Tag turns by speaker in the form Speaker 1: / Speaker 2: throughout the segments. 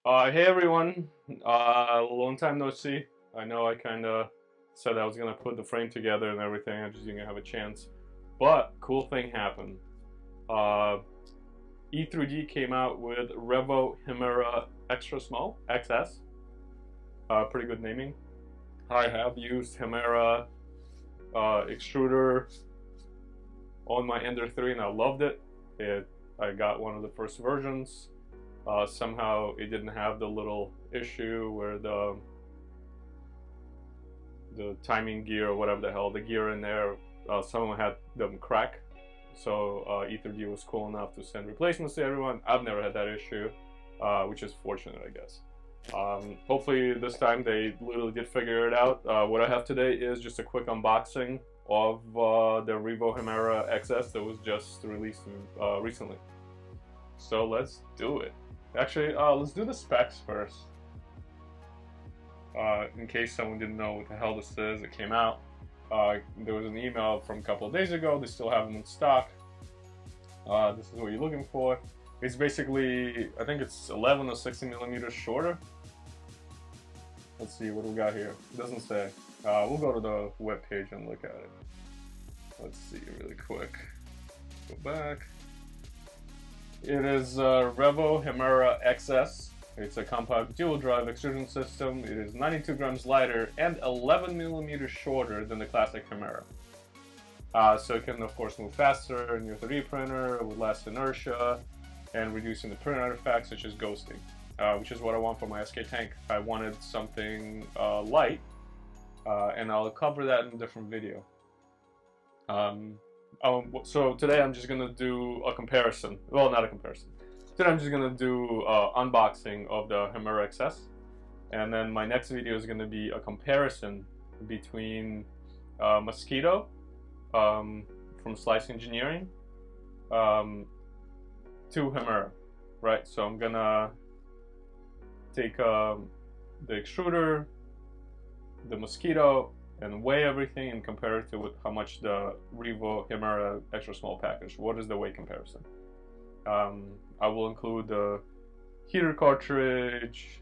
Speaker 1: Hey everyone, long time no see. I know I kind of said I was gonna put the frame together and everything. I just didn't have a chance. But cool thing happened. Uh, E3D came out with Revo Hemera Extra Small XS. Pretty good naming. I have used Hemera extruder on my Ender 3 and I loved it. I got one of the first versions. Somehow it didn't have the little issue where the timing gear or whatever the hell, the gear in there, someone had them crack. So E3D was cool enough to send replacements to everyone. I've never had that issue, which is fortunate, I guess. Hopefully this time they literally did figure it out. What I have today is just a quick unboxing of the Revo Hemera XS that was just released recently. So let's do it. Actually, let's do the specs first. In case someone didn't know what the hell this is, it came out. There was an email from a couple of days ago. They still have them in stock. This is what you're looking for. It's basically, I think it's 11 or 60 millimeters shorter. Let's see what we got here. It doesn't say. We'll go to the web page and look at it. Let's see really quick. Go back. It is Revo Hemera XS. It's a compact dual drive extrusion system. It is 92 grams lighter and 11 millimeters shorter than the classic Hemera. So it can of course move faster in your 3D printer with less inertia and reducing the print artifacts such as ghosting, which is what I want for my SK tank. I wanted something light, and I'll cover that in a different video. So today I'm just gonna do a comparison. Well, not a comparison. Today I'm just gonna do unboxing of the Hemera XS, and then my next video is gonna be a comparison between Mosquito from Slice Engineering to Hemera, right? So I'm gonna take the extruder, the Mosquito, and weigh everything and compare it to how much the Revo Hemera Extra Small package. What is the weight comparison? I will include the heater cartridge,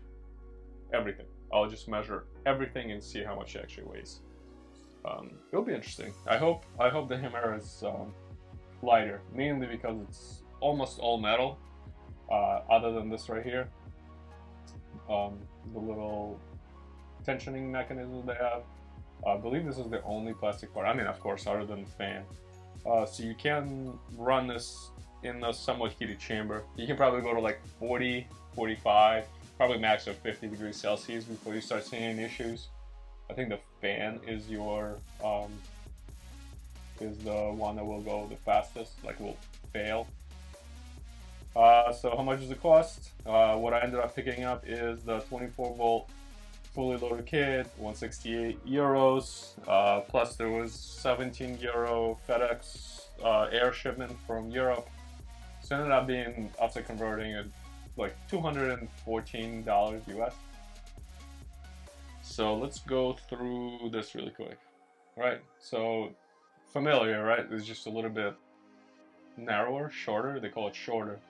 Speaker 1: everything. I'll just measure everything and see how much it actually weighs. It'll be interesting. I hope the Hemera is lighter, mainly because it's almost all metal, other than this right here. The little tensioning mechanism they have. I believe this is the only plastic part. I mean, of course, other than the fan. So you can run this in a somewhat heated chamber. You can probably go to like 40, 45, probably max of 50 degrees Celsius before you start seeing any issues. I think the fan is your is the one that will go the fastest, like will fail. So how much does it cost? What I ended up picking up is the 24 volt fully loaded kit, 168 euros, plus there was 17 euro FedEx air shipment from Europe. So it ended up being, after converting it, like $214 US. So let's go through this really quick. Right, so familiar, right? It's just a little bit narrower, shorter. They call it shorter,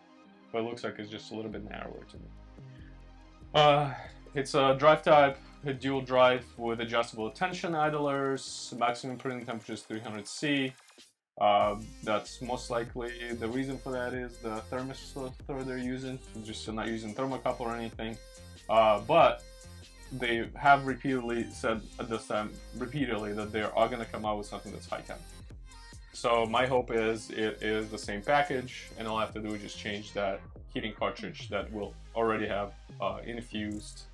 Speaker 1: but it looks like it's just a little bit narrower to me. It's a drive type, a dual drive with adjustable tension idlers, maximum printing temperature is 300°C. That's most likely, the reason for that is the thermostat they're using, just not using thermocouple or anything. But they have repeatedly said at this time, that they are going to come out with something that's high temp. So my hope is it is the same package, and all I have to do is just change that heating cartridge that will already have infused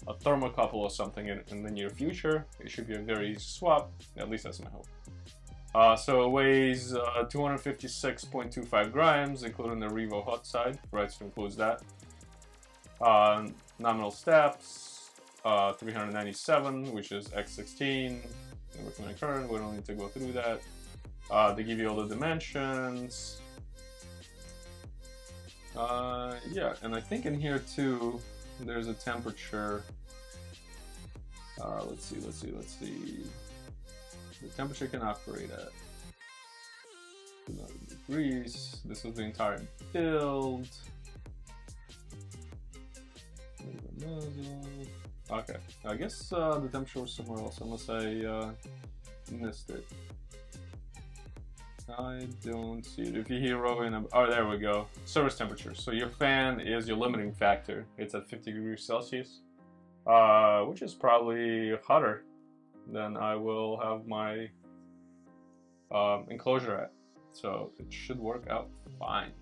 Speaker 1: a thermocouple or something in the near future. It should be a very easy swap, at least that's my hope. So it weighs 256.25 grams, including the Revo hot side, right, so it includes that. Nominal steps, 397, which is X16, recommended current, we don't need to go through that. They give you all the dimensions. Yeah, and I think in here too, there's a temperature. Let's see. The temperature can operate at 200 degrees. This is the entire build. Okay, I guess the temperature was somewhere else, unless I missed it. I don't see it. If you hero in a... Oh, there we go. Service temperature. So your fan is your limiting factor. It's at 50 degrees Celsius, which is probably hotter than I will have my enclosure at. So it should work out fine.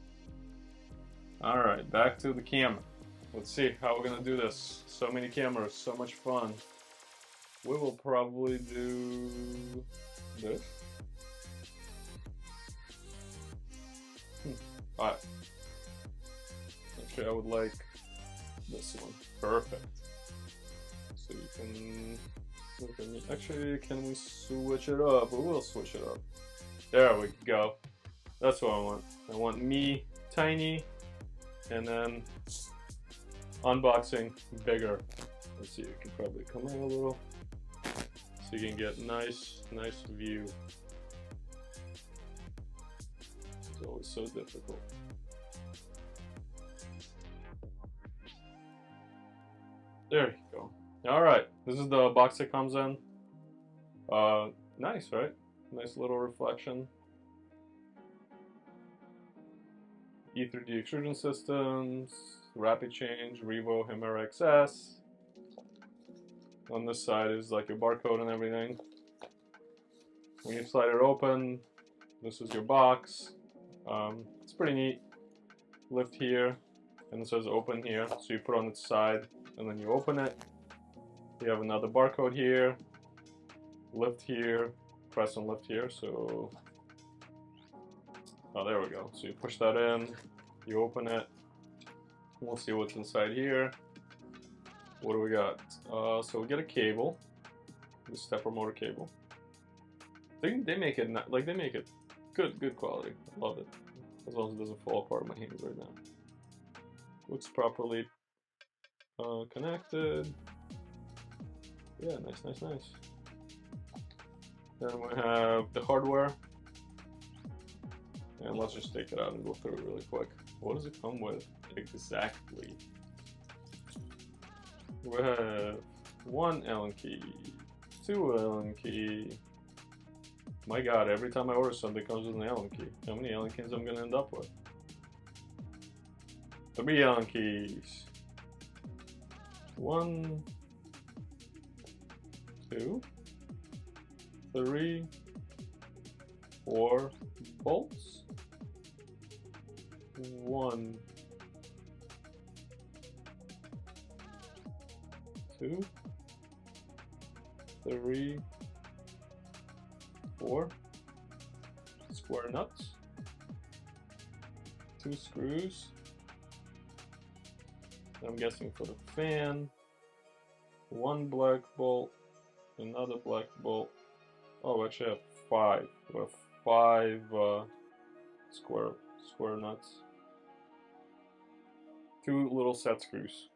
Speaker 1: Alright, back to the camera. Let's see how we're gonna do this. So many cameras, so much fun. We will probably do this. Alright. Actually, I would like this one. Perfect. So you can look at me. Actually, can we switch it up? We will switch it up. There we go. That's what I want. I want me tiny, and then unboxing bigger. Let's see, you can probably come in a little so you can get nice view. It's always so difficult. There you go. Alright, this is the box that comes in. Nice, right? Nice little reflection. E3D extrusion systems, rapid change, Revo Hemera XS. On this side is like your barcode and everything. When you slide it open, this is your box. It's pretty neat. Lift here, and it says open here. So you put on its side, and then you open it. You have another barcode here. Lift here, press and lift here. So, oh, there we go. So you push that in, you open it. We'll see what's inside here. What do we got? So we get a cable, the stepper motor cable. They make it like they make it good quality. I love it. As long as it doesn't fall apart in my hands right now. Looks properly connected. Yeah, nice. Then we have the hardware. And let's just take it out and go through it really quick. What does it come with exactly? We have 1 Allen key, 2 Allen key. My god, every time I order something it comes with an Allen key. How many Allen keys I'm gonna end up with? 3 Allen keys. 1, 2, 3, 4 bolts. 1, 2, 3, 4 square nuts, 2 screws. I'm guessing for the fan, 1 black bolt, another black bolt. Oh, actually I have 5. We have 5 square nuts. 2 little set screws.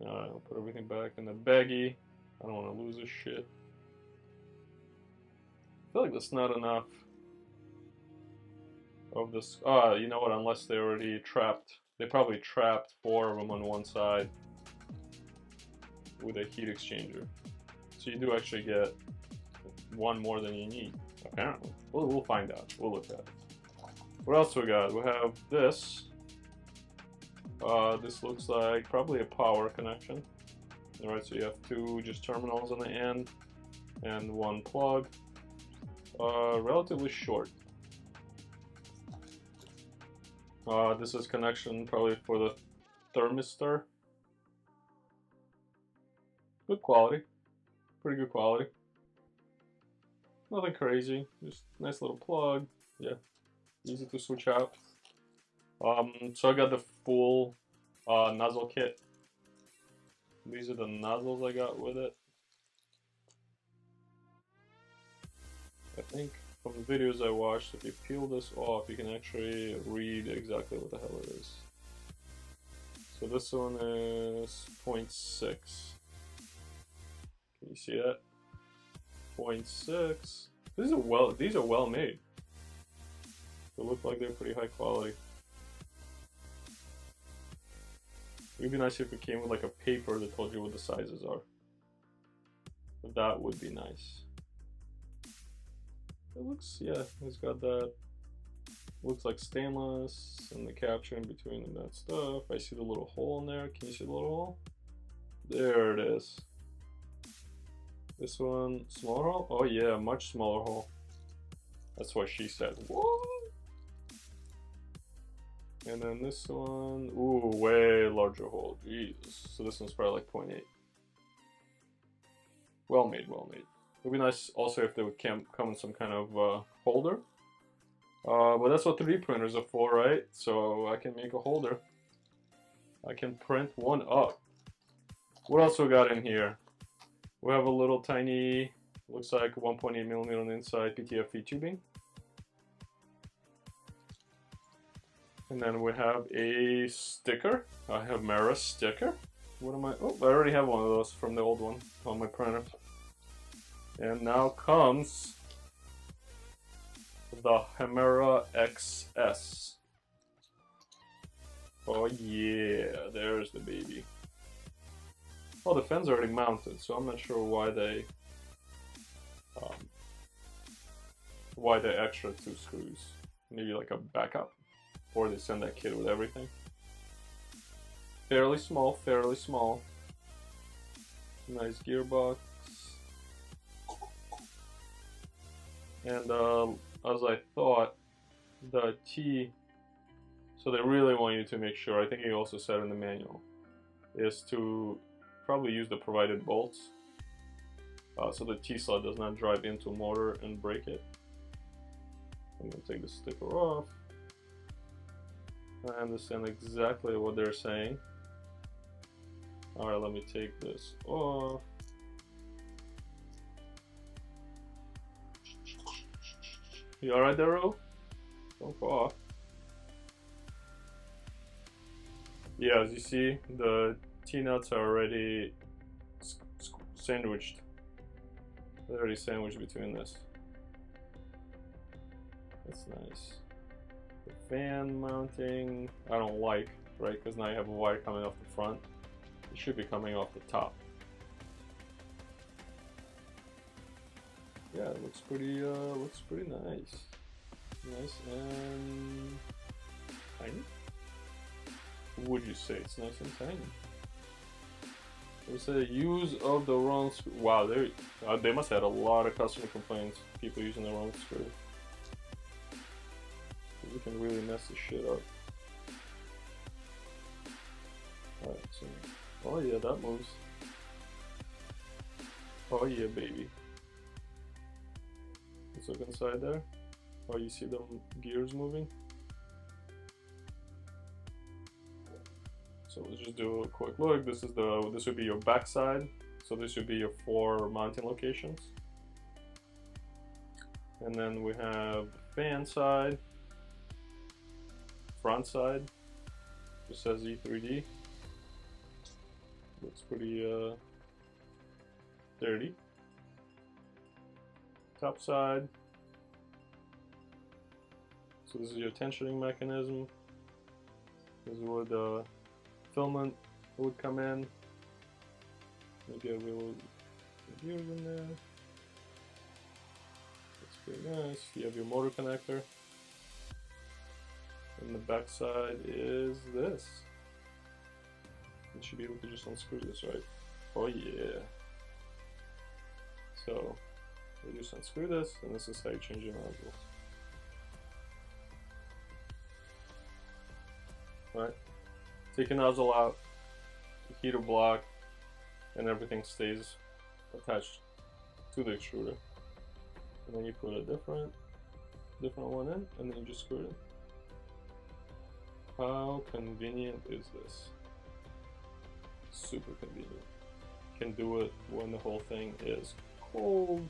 Speaker 1: I'll put everything back in the baggie. I don't want to lose this shit. I feel like that's not enough of this. You know what? Unless they already trapped. They probably trapped 4 of them on one side with a heat exchanger. So you do actually get 1 more than you need, apparently. We'll find out. We'll look at it. What else we got? We have this. This looks like probably a power connection. Alright, so you have 2 just terminals on the end and 1 plug. Relatively short. This is connection probably for the thermistor. Good quality. Pretty good quality. Nothing crazy. Just nice little plug. Yeah. Easy to switch out. So I got the full nozzle kit. These are the nozzles I got with it. I think from the videos I watched, if you peel this off, you can actually read exactly what the hell it is. So this one is 0.6. Can you see that? 0.6. These are well made. They look like they're pretty high quality. It'd be nice if it came with like a paper that told you what the sizes are. That would be nice. It looks, yeah, it's got that. Looks like stainless, and the capture in between and that stuff. I see the little hole in there. Can you see the little hole? There it is. This one, smaller hole? Oh yeah, much smaller hole. That's what she said. What? And then this one, ooh, way larger hole. Jesus. So this one's probably like 0.8. Well made, well made. It would be nice also if they would come in some kind of holder. But that's what 3D printers are for, right? So I can make a holder. I can print one up. What else we got in here? We have a little tiny, looks like 1.8mm on the inside PTFE tubing. And then we have a sticker, a Hemera sticker. What am I? Oh, I already have one of those from the old one on my printer. And now comes the Hemera XS. Oh yeah, there's the baby. Oh, the fan's already mounted, so I'm not sure why they extra 2 screws. Maybe like a backup, or they send that kit with everything. Fairly small, fairly small. Nice gearbox. And as I thought, the T, so they really want you to make sure, I think he also said in the manual, is to probably use the provided bolts so the T-slot does not drive into a motor and break it. I'm going to take the sticker off. I understand exactly what they're saying. Alright, let me take this off. You alright there, Ro? Don't fall off. Yeah, as you see, the T-nuts are already sandwiched. They're already sandwiched between this. That's nice. The fan mounting, I don't like, right? Because now you have a wire coming off the front. It should be coming off the top. Yeah, it looks pretty nice. Nice and tiny. Would you say it's nice and tiny? It's a use of the wrong screw. Wow, they must have had a lot of customer complaints. People using the wrong screw. You can really mess this shit up. Alright, so oh yeah, that moves. Oh yeah, baby. Let's look inside there. Oh, you see the gears moving? So let's just do a quick look. This would be your back side. So this would be your 4 mounting locations. And then we have fan side, front side, just says E3D. Looks pretty dirty. Top side. So this is your tensioning mechanism. This is where the filament would come in. Maybe a little gears in there. That's pretty nice. You have your motor connector. And the back side is this. You should be able to just unscrew this, right? Oh yeah. So you just unscrew this, and this is how you change your nozzle. Right? Take your nozzle out, the heater block, and everything stays attached to the extruder. And then you put a different one in, and then you just screw it in. How convenient is this? Super convenient. You can do it when the whole thing is cold,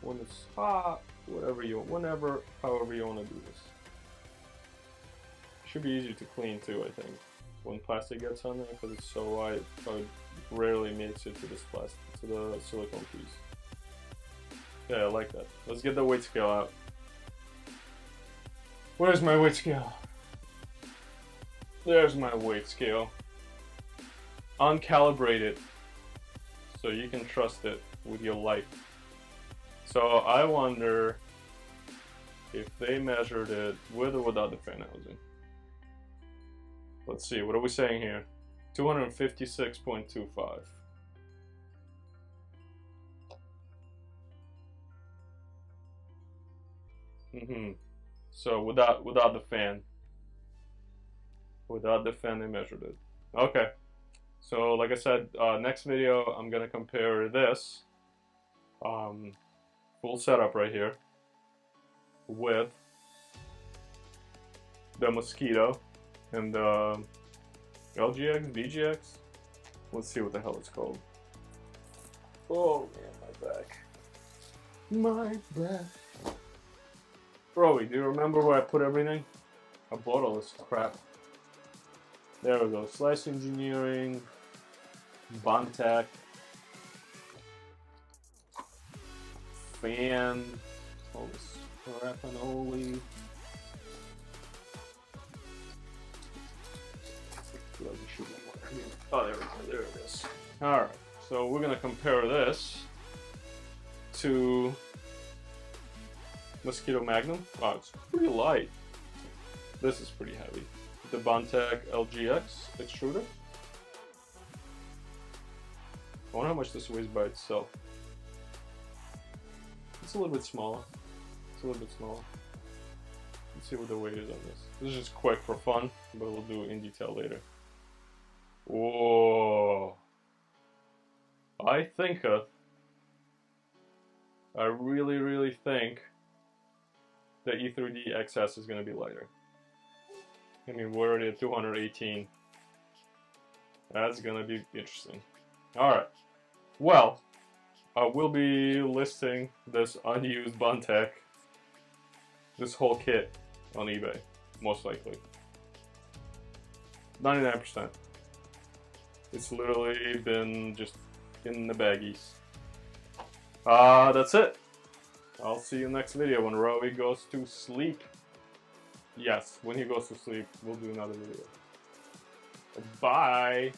Speaker 1: when it's hot, however you want to do this. Should be easy to clean too, I think, when plastic gets on there, because it's so light, it rarely makes it to this plastic, to the silicone piece. Yeah, I like that. Let's get the weight scale out. Where's my weight scale? There's my weight scale. uncalibrated, so you can trust it with your life. So I wonder if they measured it with or without the fan housing. Let's see, what are we saying here? 256.25. So without the fan. Without the fan, they measured it. Okay. So like I said, next video I'm gonna compare this full setup right here with the Mosquito and the LGX, VGX. Let's see what the hell it's called. Oh man, my back. My back. Bro, do you remember where I put everything? I bought all this crap. There we go. Slice Engineering, Bontac, fan, all this crap and holy. Oh, there we go. There it is. All right. So we're gonna compare this to Mosquito Magnum. Wow, it's pretty light. This is pretty heavy. The Bontac LGX extruder. I wonder how much this weighs by itself. It's a little bit smaller. It's a little bit smaller. Let's see what the weight is on this. This is just quick for fun, but we'll do it in detail later. Whoa. I really think the E3D XS is going to be lighter. I mean, we're already at 218. That's going to be interesting. Alright. Well, I will be listing this unused Bontac, this whole kit, on eBay, most likely. 99%. It's literally been just in the baggies. That's it. I'll see you next video when Rowie goes to sleep. Yes, when he goes to sleep, we'll do another video. Bye!